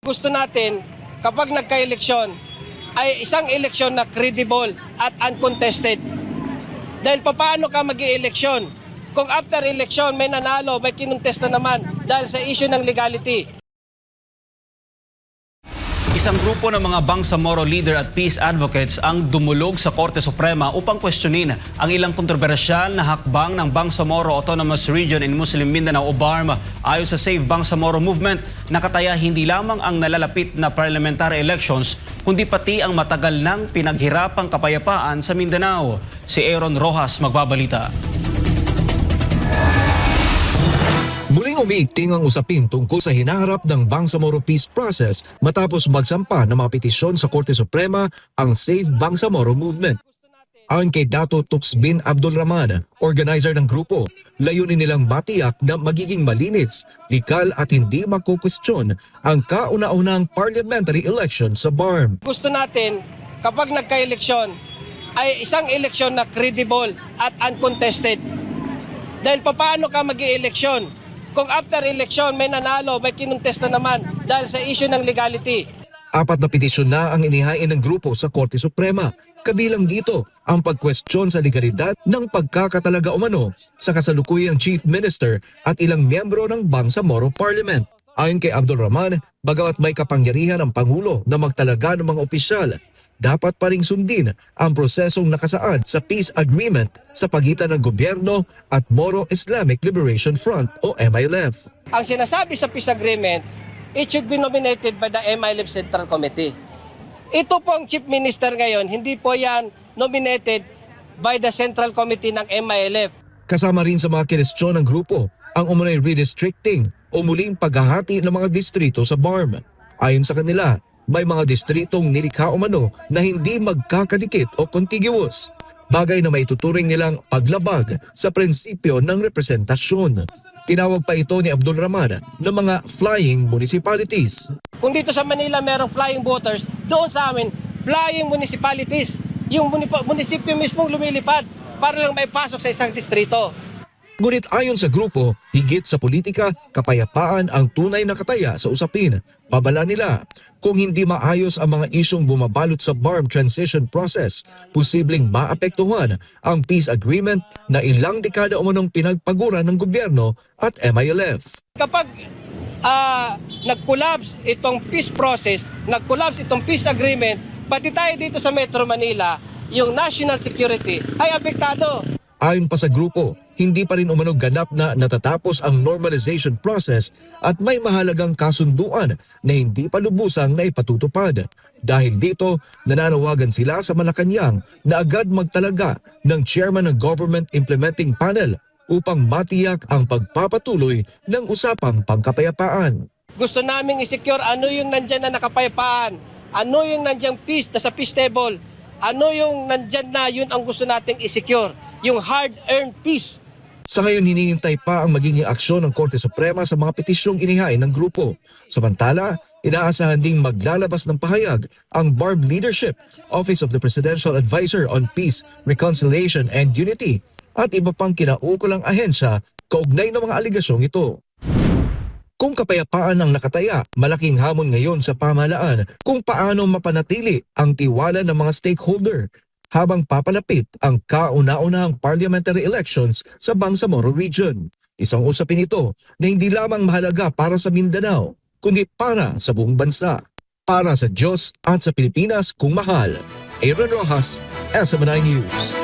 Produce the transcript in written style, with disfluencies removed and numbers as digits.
Gusto natin, kapag nagka-eleksyon, ay isang eleksyon na credible at uncontested. Dahil paano ka mag-i-eleksyon? Kung after election may nanalo, may kinuntest na naman dahil sa issue ng legality. Isang grupo ng mga Bangsamoro leader at peace advocates ang dumulog sa Korte Suprema upang questionin ang ilang kontrobersyal na hakbang ng Bangsamoro Autonomous Region in Muslim Mindanao o BARM. Ayon sa Save Bangsamoro Movement, nakataya hindi lamang ang nalalapit na parliamentary elections, kundi pati ang matagal nang pinaghirapang kapayapaan sa Mindanao. Si Aaron Rojas magbabalita. Muling umiigting ang usapin tungkol sa hinaharap ng Bangsamoro Peace Process matapos magsampa ng mga petisyon sa Korte Suprema ang Save Bangsamoro Movement. Ayon kay Dato Tux bin Abdul Rahman, organizer ng grupo, layunin nilang matiyak na magiging malinis, likal at hindi makukwestiyon ang kauna-unang parliamentary election sa BARM. Gusto natin, kapag nagka-eleksyon, ay isang eleksyon na credible at uncontested. Dahil paano ka mag-i-eleksyon? Kung after election may nanalo, may kinuntest na naman dahil sa issue ng legality. 4 na petisyon na ang inihain ng grupo sa Korte Suprema. Kabilang dito ang pagkwestiyon sa legalidad ng pagkakatalaga umano sa kasalukuyang Chief Minister at ilang miyembro ng Bangsamoro Parliament. Ayon kay Abdul Rahman, bagamat may kapangyarihan ang Pangulo na magtalaga ng mga opisyal, dapat pa ring sundin ang prosesong nakasaad sa peace agreement sa pagitan ng gobyerno at Moro Islamic Liberation Front o MILF. Ang sinasabi sa peace agreement, it should be nominated by the MILF Central Committee. Ito pong Chief Minister ngayon, hindi po yan nominated by the Central Committee ng MILF. Kasama rin sa mga kinestyon ng grupo ang umunay redistricting o muling paghahati ng mga distrito sa BARM. Ayon sa kanila, may mga distritong nilikha umano na hindi magkakadikit o contiguous, bagay na maituturing nilang paglabag sa prinsipyo ng representasyon. Tinawag pa ito ni Abdul Rahman ng mga flying municipalities. Kung dito sa Manila merong flying voters, doon sa amin, flying municipalities. Yung munisipyo mismong lumilipad para lang may pasok sa isang distrito. Ngunit ayon sa grupo, higit sa politika, kapayapaan ang tunay na kataya sa usapin. Babala nila, kung hindi maayos ang mga isyong bumabalot sa BARM transition process, posibleng maapektuhan ang peace agreement na ilang dekada umanong pinagpaguran ng gobyerno at MILF. Kapag nag-collapse itong peace process, nag-collapse itong peace agreement, pati tayo dito sa Metro Manila, yung national security ay apektado. Ayon pa sa grupo, hindi pa rin umano ganap na natatapos ang normalization process at may mahalagang kasunduan na hindi pa lubusang naipatutupad. Dahil dito, nananawagan sila sa Malacanang na agad magtalaga ng chairman ng Government Implementing Panel upang matiyak ang pagpapatuloy ng usapang pangkapayapaan. Gusto naming i-secure ano yung nandyan na nakapayapaan, ano yung nandyang peace na sa peace table, ano yung nandyan na yun ang gusto nating i-secure, yung hard-earned peace. Sa ngayon, hinihintay pa ang magiging aksyon ng Korte Suprema sa mga petisyong inihain ng grupo. Samantala, inaasahan ding maglalabas ng pahayag ang BARM Leadership, Office of the Presidential Advisor on Peace, Reconciliation and Unity at iba pang kinaukulang ahensya kaugnay ng mga aligasyong ito. Kung kapayapaan ang nakataya, malaking hamon ngayon sa pamahalaan kung paano mapanatili ang tiwala ng mga stakeholder habang papalapit ang kauna-unahang parliamentary elections sa Bangsamoro Region. Isang usapin ito na hindi lamang mahalaga para sa Mindanao, kundi para sa buong bansa. Para sa Diyos at sa Pilipinas kung mahal. Aaron Rojas, SMNI News.